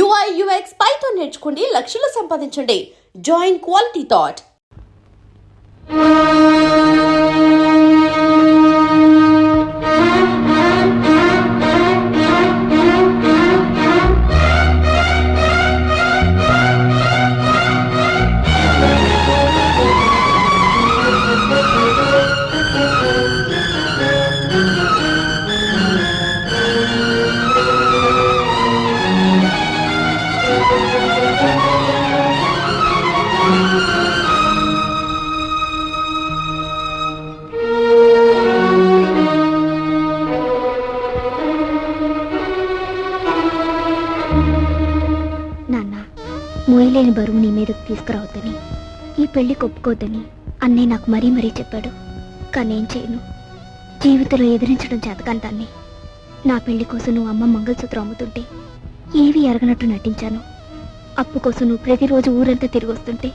UI UX Python నేర్చుకోండి, లక్షలు సంపాదించండి. Join quality thought. మోయలేని బరువు నీ మీదకు తీసుకురావద్దని, ఈ పెళ్లి ఒప్పుకోద్దని అన్నయ్య నాకు మరీ మరీ చెప్పాడు. కానీ ఏం చేయను, జీవితంలో ఎదిరించడం చేతకాని దాన్ని. నా పెళ్లి కోసం నువ్వు అమ్మ మంగళసూత్రం అమ్ముతుంటే ఏవి ఎరగనట్టు నటించాను. అప్పు కోసం నువ్వు ప్రతిరోజు ఊరంతా తిరిగి వస్తుంటే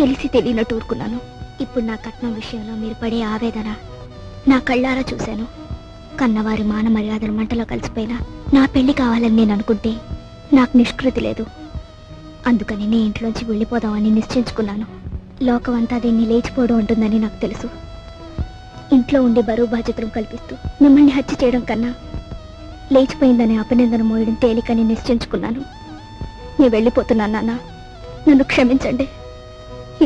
తెలిసి తెలియనట్టు ఊరుకున్నాను. ఇప్పుడు నా కట్నం విషయంలో మీరు పడే ఆవేదన నా కళ్ళారా చూశాను. కన్నవారి మాన మర్యాదలు మంటలో కలిసిపోయినా నా పెళ్లి కావాలని నేను అనుకుంటే నాకు నిష్కృతి లేదు. అందుకని నీ ఇంట్లోంచి వెళ్ళిపోదామని నిశ్చయించుకున్నాను. లోకమంతా దీన్ని లేచిపోవడం ఉంటుందని నాకు తెలుసు. ఇంట్లో ఉండే బరువు బాధ్యతలు కల్పిస్తూ మిమ్మల్ని హత్య చేయడం కన్నా లేచిపోయిందని అపనిందన మోయడం తేలికని నిశ్చయించుకున్నాను. నేను వెళ్ళిపోతున్నాను నాన్న, నన్ను క్షమించండి.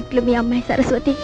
ఇట్లు మీ అమ్మాయి సరస్వతి.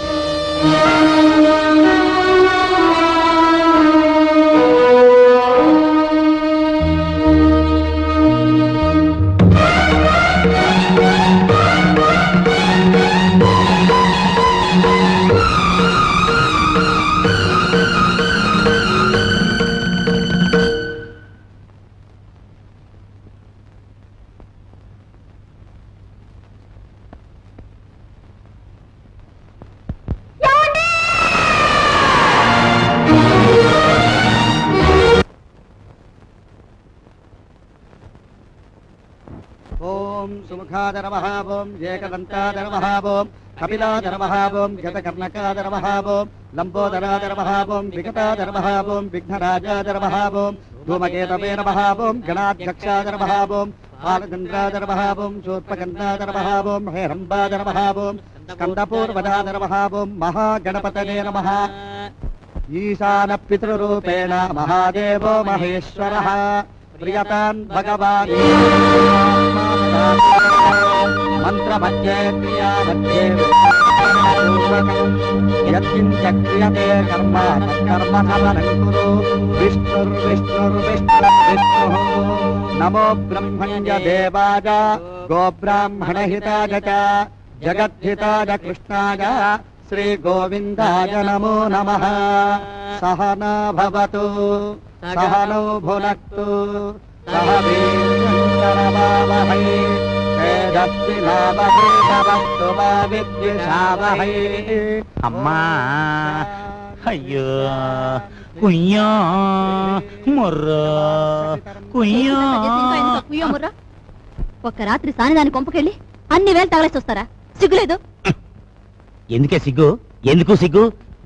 ఓం సుముఖాదర మహాభోం ఏకదంతాదర మహాభోం కపిలాదర మహాభోం గతకర్ణకాదర మహాభోం లంబోదరాదర మహాభోం వికటాదర మహాభోం విఘ్నరాజాదర మహాభోం ధూమకేతవేన మహాభోం గణాధ్యక్షాదర మహాభోం బాలచంద్రాదర మహాభోం శూర్పకర్ణాదర మహాభోం హేరంబాదర మహాభోం స్కందపూర్వదాదర మహాభోం మహాగణపతనే నమః. ఈశాన పితృరూపేణ మహాదేవో మహేశ్వరః ప్రియతాన్ భగవాన్ మంత్రమధ్యే క్రియామధ్యే యత్కించ క్రియతే కర్మ తత్కర్మ సమనం కురు. విష్ణుర్విష్ణుర్విష్ణుర్విష్ణుః నమో బ్రహ్మణ్య దేవాయ గోబ్రాహ్మణహితాయ చ జగద్ధితాయ కృష్ణాయ శ్రీ గోవిందాయ నమో నమః. సహనా భవతు సహనౌ భునక్తు సహ వీర్యంకరవావహై తేజస్వినావధీతమస్తు మా విద్విషావహై. అమ్మా అయ్యో కుయ్యా మొర్రా కుయ్యా. ఒక్క రాత్రి సాని దాని కొంపకెళ్ళి అన్ని వేలు తగలేసి వస్తారా? సిగ్గులేదు? ఎందుకే సిగ్గు? ఎందుకు సిగ్గు?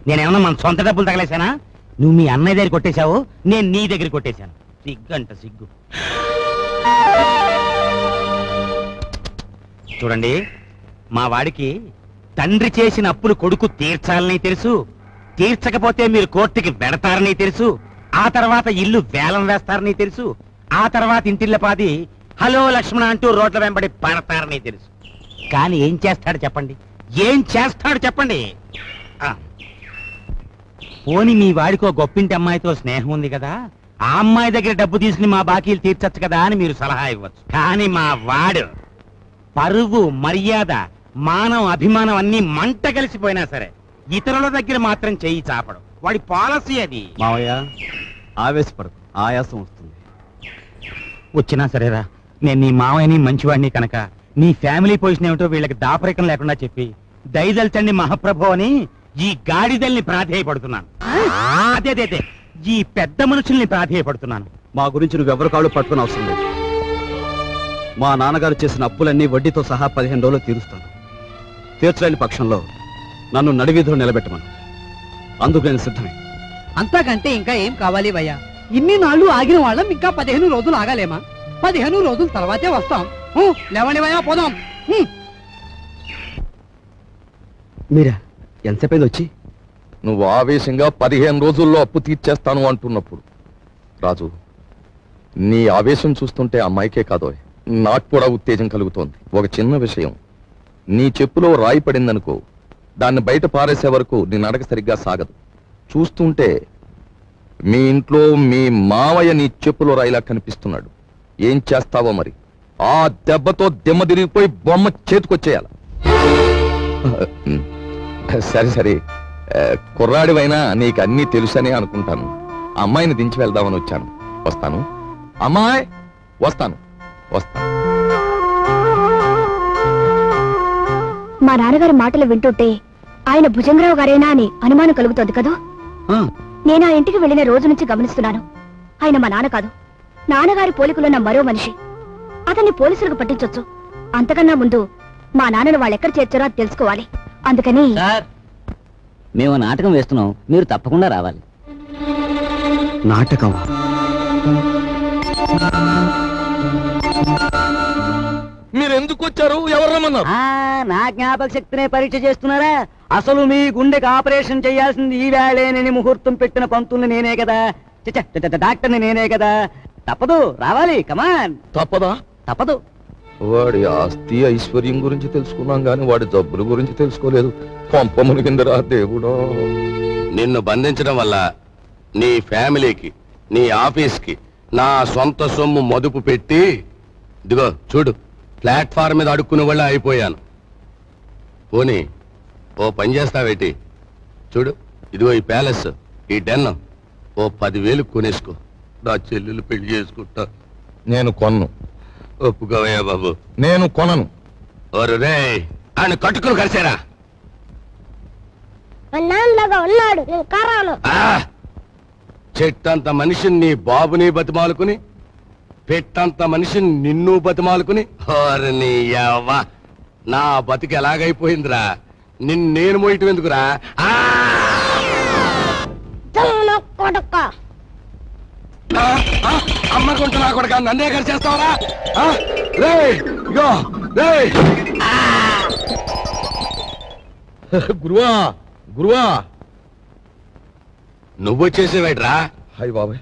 నేనేమన్నా మన సొంత డబ్బులు తగలేశానా? నువ్వు మీ అన్నయ్య దగ్గర కొట్టేశావు, నేను నీ దగ్గర కొట్టేశాను. సిగ్గు అంట సిగ్గు. చూడండి, మా వాడికి తండ్రి చేసిన అప్పులు కొడుకు తీర్చాలని తెలుసు. తీర్చకపోతే మీరు కోర్టుకి వెడతారని తెలుసు. ఆ తర్వాత ఇల్లు వేలం వేస్తారని తెలుసు. ఆ తర్వాత ఇంటిల్లపాది హలో లక్ష్మణ అంటూ రోడ్ల వెంబడి పడతారని తెలుసు. కానీ ఏం చేస్తాడు చెప్పండి? ఏం చేస్తాడు చెప్పండి? పోని మీ వాడికో గొప్పింటి అమ్మాయితో స్నేహం ఉంది కదా, ఆ అమ్మాయి దగ్గర డబ్బు తీసుకుని మా బాకీలు తీర్చచ్చు కదా అని మీరు సలహా ఇవ్వచ్చు. కానీ మా వాడు పరువు, మర్యాద, మానం, అభిమానం అన్ని మంట కలిసిపోయినా సరే ఇతరుల దగ్గర మాత్రం చెయ్యి చాపడం వాడి పాలసీ. అది మావయ్య ఆవేశపడకు, ఆయాసం వస్తుంది. వచ్చినా సరేరా, నేను నీ మావయ్యని మంచివాడిని కనుక నీ ఫ్యామిలీ పొజిషన్ ఏమిటో వీళ్ళకి దాపరికం లేకుండా చెప్పి దయదల్చండి మహాప్రభు అని ఈ గాడిదల్ని ప్రాధేయపడుతున్నాను. అదే ఈ పెద్ద మనుషుల్ని ప్రాధేయపడుతున్నాను. మా గురించి నువ్వెవరి కాళ్ళు పట్టుకుని అవసరం లేదు. మా నాన్నగారు చేసిన అప్పులన్నీ వడ్డీతో సహా 15 రోజులు తీరుస్తాను. తీర్చలేని పక్షంలో నన్ను నడివీధిలో నిలబెట్టమను. అందుకు నేను సిద్ధమే. అంతకంటే ఇంకా ఏం కావాలి భయ్యా? ఇన్ని నాళ్ళు ఆగిన వాళ్ళం ఇంకా 15 రోజులు ఆగాలేమా? 15 రోజుల తర్వాతే వస్తాం. లేవండివయ్యా పోదాం మీరా ఎంతసేపు వచ్చి? నువ్వు ఆవేశంగా 15 రోజుల్లో అప్పు తీర్చేస్తాను అంటున్నప్పుడు రాజు, నీ ఆవేశం చూస్తుంటే అమ్మాయికే కాదో నాకు కూడా ఉత్తేజం కలుగుతోంది. ఒక చిన్న విషయం, నీ చెప్పులో రాయి పడిందనుకో, దాన్ని బయట పారేసే వరకు నీ నడక సరిగ్గా సాగదు. చూస్తుంటే మీ ఇంట్లో మీ మావయ్య నీ చెప్పులో రాయిలా కనిపిస్తున్నాడు. ఏం చేస్తావో మరి? ఆ దెబ్బతో దిమ్మ తిరిగిపోయి బొమ్మ చేతికొచ్చేయాల. సరే సరే, కుర్రాడివైనా నీకు అన్నీ తెలుసనే అనుకుంటాను. అమ్మాయిని దించి వెళ్దామని వచ్చాను. వస్తాను అమ్మాయి, వస్తాను వస్తాను. మా నాన్నగారి మాటలు వింటుంటే ఆయన భుజంగరావు గారేనా అని అనుమానం కలుగుతోంది కదూ. నేను ఆ ఇంటికి వెళ్లిన రోజు నుంచి గమనిస్తున్నాను. ఆయన మా నాన్న కాదు, నాన్నగారి పోలికలున్న మరో మనిషి. అతన్ని పోలీసులకు పట్టించొచ్చు. అంతకన్నా ముందు మా నాన్నను వాళ్ళెక్కడ చేర్చారో అది తెలుసుకోవాలి. అందుకని సార్, మేము నాటకం వేస్తున్నాం, మీరు తప్పకుండా రావాలి. నాటకమా? మీరు ఎందుకు వచ్చారు? ఎవరు రమ్మన్నారు? నా జ్ఞాపక శక్తినే పరీక్ష చేస్తున్నారా? అసలు మీ గుండెకి ఆపరేషన్ చేయాల్సింది ఈ వేళేనని ముహూర్తం పెట్టిన పంతుల్ని నేనే కదా, డాక్టర్ని నేనే కదా. తప్పదు, రావాలి. కమాన్. తప్పదా? తప్పదు. వాడి ఆస్తి ఐశ్వర్యం గురించి తెలుసుకున్నాం గాని వాడి జబ్బుల గురించి తెలుసుకోలేదు. పంప మునిగిందిరా దేవుడా. నిన్ను బంధించడం వల్ల నీ ఫ్యామిలీకి, నీ ఆఫీస్కి నా సొంత సొమ్ము మదుపు పెట్టి, ఇదిగో చూడు, ప్లాట్ఫామ్ మీద అడుక్కునే వాళ్ళ అయిపోయాను. పోనీ ఓ పని చేస్తావేటి? చూడు, ఇదిగో ఈ ప్యాలెస్, ఈ డెన్ ఓ 10,000 కొనేసుకో. నా చెల్లెలు పెళ్లి చేసుకుంటా. నేను కొన్ను. ఒప్పుకోవయ్యా బాబు. నేను కొనను. ఓరు రే, ఆయన కట్టుకుని కలిసారా? ఉన్నాడు. చెట్టంత మనిషిని నీ బాబుని బతిమాలుకుని, పెట్టంత మనిషిని నిన్ను బతిమాలుకుని, నీ యవ్వ, నా బతికి ఎలాగైపోయిందిరా. నేను మోయటం ఎందుకురా? అమ్మకుంటూ నా కొడుక నన్నే కలిసేస్తావరా? గురువా గురువా, నువ్వు వచ్చేసేవాడ్రా? హాయ్ బాబాయ్,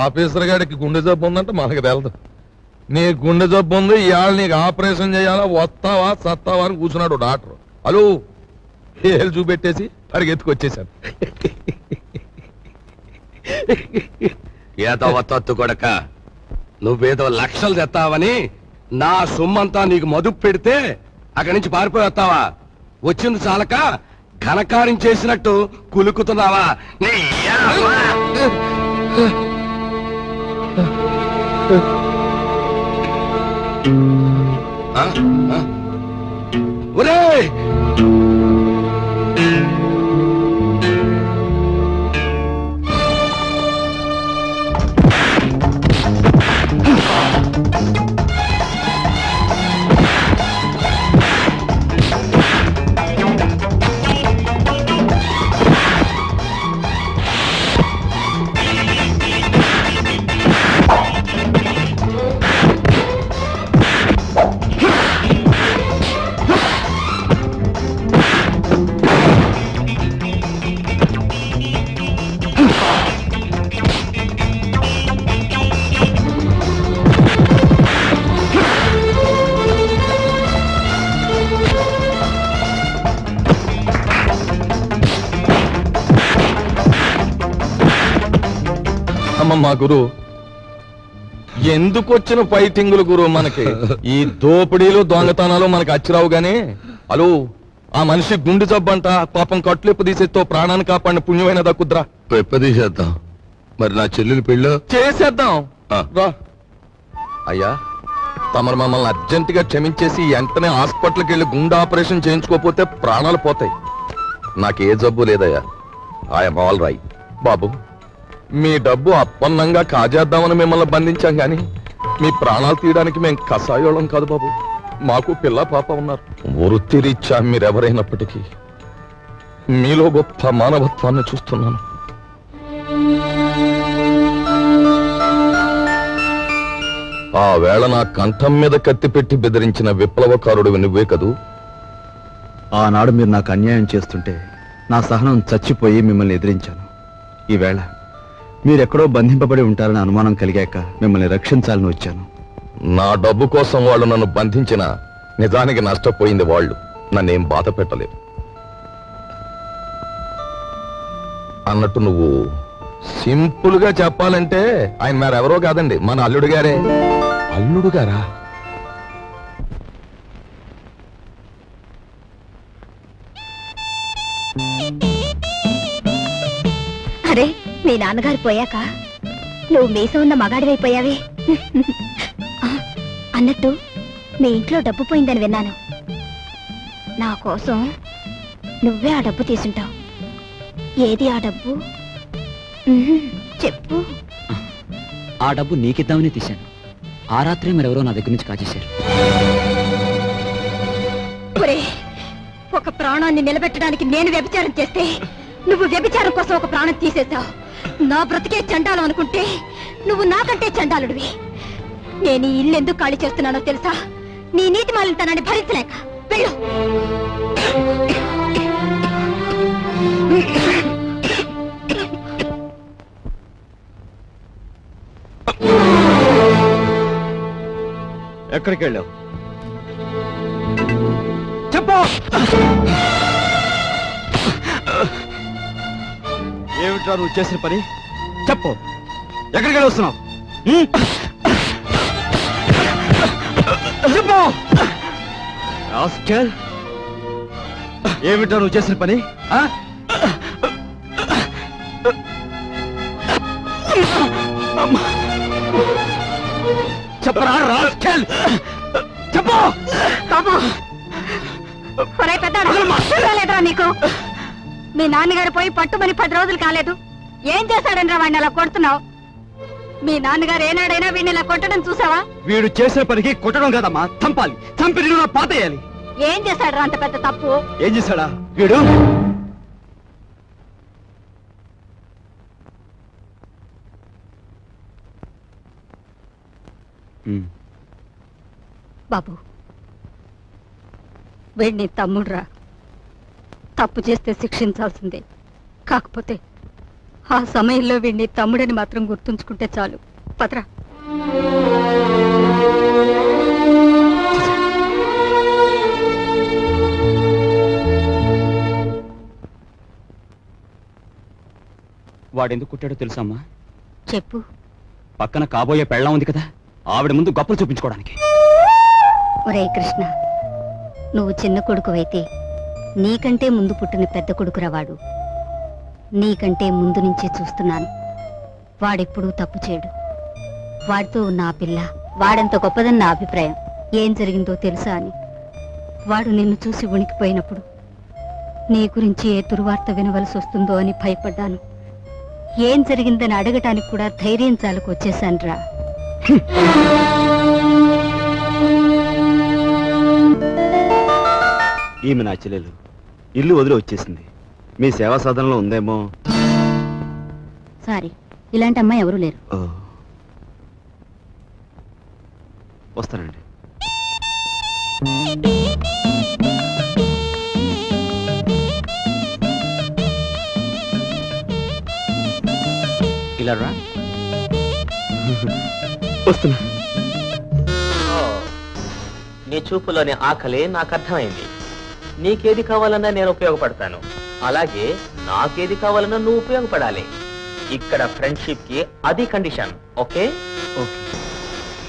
ఆఫీసర్ గారికి గుండె జబ్బు ఉందంటే మనకు తెలదు. నీ గుండె జబ్బు ఉంది, ఇవాళ నీకు ఆపరేషన్ చేయాలా, వస్తావా సత్తావా అని కూర్చున్నాడు డాక్టర్. హలో, ఏళ్ళు చూపెట్టేసి పరిగెత్తుకొచ్చేసాను. ఏదో తత్తు కొడక, నువ్వేదో లక్షలు తెస్తావని నా సొమ్మంతా నీకు మదుపు పెడితే అక్కడి నుంచి పారిపోయి వస్తావా? వచ్చింది చాలక ఘనకార్యం చేసినట్టు కులుకుతున్నావా? నీ యవ్వ! ఒరేయ్! అమ్మమ్మా గురు, ఎందుకు వచ్చిన ఫైటింగులు గురు మనకి? ఈ దోపిడీలు దొంగతనాలు మనకి అచ్చిరావు గాని, హలో, ఆ మనిషి గుండె జబ్బంట, పాపం కట్లెప్పు తీసేతో ప్రాణాన్ని కాపాడిన పుణ్యమైన దక్కుద్రా. పెప్పదీసేద్దాం. మరి నా చెల్లెలు పెళ్ళి చేసేద్దాం. ఆ. రా అయ్యా, తమరు మమ్మల్ని అర్జెంటుగా క్షమించేసి వెంటనే హాస్పిటల్కి వెళ్ళి గుండె ఆపరేషన్ చేయించుకోకపోతే ప్రాణాలు పోతాయి. నాకే జబ్బు లేదయ్యా, ఐఎమ్ ఆల్ రైట్. బాబు, మీ డబ్బు అప్పన్నంగా కాజేద్దామని మిమ్మల్ని బంధించాం గాని మీ ప్రాణాలు తీయడానికి మేము కషాయోళం కాదు బాబు. మాకు పిల్ల పాప ఉన్నారు. వృత్తిరీత్యా మీరెవరైనప్పటికీ మీలో గొప్ప మానవత్వాన్ని చూస్తున్నాను. ఆ వేళ నా కంఠం మీద కత్తి పెట్టి బెదిరించిన విప్లవకారుడు నువ్వే కదూ? ఆనాడు మీరు నాకు అన్యాయం చేస్తుంటే నా సహనం చచ్చిపోయి మిమ్మల్ని ఎదిరించాను. ఈవేళ మీరెక్కడో బంధింపబడి ఉంటారని అనుమానం కలిగాక మిమ్మల్ని రక్షించాలని వచ్చాను. నా డబ్బు కోసం వాళ్ళు నన్ను బంధించిన నిజానికి నష్టపోయింది వాళ్ళు, నన్నేం బాధ పెట్టలేదు. అన్నట్టు నువ్వు సింపుల్ గా చెప్పాలంటే ఆయన మరెవరో కాదండి, మన అల్లుడు గారే. అల్లుడు గారా? అరే, మీ నాన్నగారు పోయాక నువ్వు మీసం ఉన్న మగాడివైపోయావే. అన్నట్టు మీ ఇంట్లో డబ్బు పోయిందని విన్నాను. నా కోసం నువ్వే ఆ డబ్బు తీసుంటావు. ఏది ఆ డబ్బు? చెప్పు. ఆ డబ్బు నీకిద్దామని తీశాను. ఆ రాత్రి మరెవరో నా దగ్గర నుంచి కాజేశారు. ఒక ప్రాణాన్ని నిలబెట్టడానికి నేను వ్యభిచారం చేస్తే నువ్వు వ్యభిచారం కోసం ఒక ప్రాణం తీసేశావు. నా బ్రతికే చండాలం అనుకుంటే నువ్వు నాకంటే చండాలుడివి. నేను ఈ ఇల్లు ఎందుకు ఖాళీ చేస్తున్నానో తెలుసా? నీ నీతి మాలినతనాన్ని భరించలేక. వెళ్ళు. ఎక్కడికి వెళ్ళావు? చెప్పు. ఏమిట్రా నువ్వు చేసిన పని? చెప్పు, ఎక్కడికి వెళ్ళి వస్తున్నావు? చెప్పు. రాస్కెల్, ఏమిట్రా నువ్వు చేసిన పని? చెప్పరా రాస్కెల్, చెప్పు. పెద్దలేదురా నీకు? మీ నాన్నగారు పోయి పట్టుమని 10 రోజులు కాలేదు. ఏం చేశాడని రా వాడిని అలా కొడుతున్నావు? మీ నాన్నగారు ఏనాడైనా వీడిని ఇలా కొట్టడం చూసావా? వీడు చేసిన పనికి కొట్టడం కాదమ్మా, చంపాలి. చంపి నిన్ను పాతేయాలి. ఏం చేశాడు అంత పెద్ద తప్పు? ఏం చేశాడా వీడు? బాబు, వీడిని తమ్ముడురా. తప్పు చేస్తే శిక్షించాల్సిందే. కాకపోతే ఆ సమయంలో వీడిని తమ్ముడని మాత్రం గుర్తుంచుకుంటే చాలు. పదరా. వాడెందుకు కుట్టాడో తెలుసమ్మా? చెప్పు. పక్కన కాబోయే పెళ్ళం ఉంది కదా, ఆవిడ ముందు గొప్పలు చూపించుకోవడానికి. ఒరే కృష్ణ, నువ్వు చిన్న కొడుకువైతే నీకంటే ముందు పుట్టిన పెద్ద కొడుకురా వాడు. నీకంటే ముందు నుంచే చూస్తున్నాను. వాడెప్పుడూ తప్పు చేయడు. వాడితో ఉన్న ఆ పిల్ల వాడంత గొప్పదని నా అభిప్రాయం. ఏం జరిగిందో తెలుసా అని వాడు నిన్ను చూసి ఉనికిపోయినప్పుడు నీ గురించి ఏ దుర్వార్త వినవలసి వస్తుందో అని భయపడ్డాను. ఏం జరిగిందని అడగటానికి కూడా ధైర్యం చాలకు వచ్చేశాన్రా. ఈమె నా చెల్లెలు. ఇల్లు వదిలి వచ్చేసింది. మీ సేవా సాధనలో ఉందేమో. సారీ, ఇలాంటి అమ్మాయి ఎవరూ లేరు. వస్తానండి. ఇలా రా. వస్తున్నా. నీ చూపులోని ఆకలి నాకు అర్థమైంది. నీకేది కావాలన్నా నేను ఉపయోగపడతాను, అలాగే నాకేది కావాలన్నా నువ్వు ఉపయోగపడాలి. ఇక్కడ ఫ్రెండ్షిప్ కి అది కండిషన్. ఓకే? ఓకే.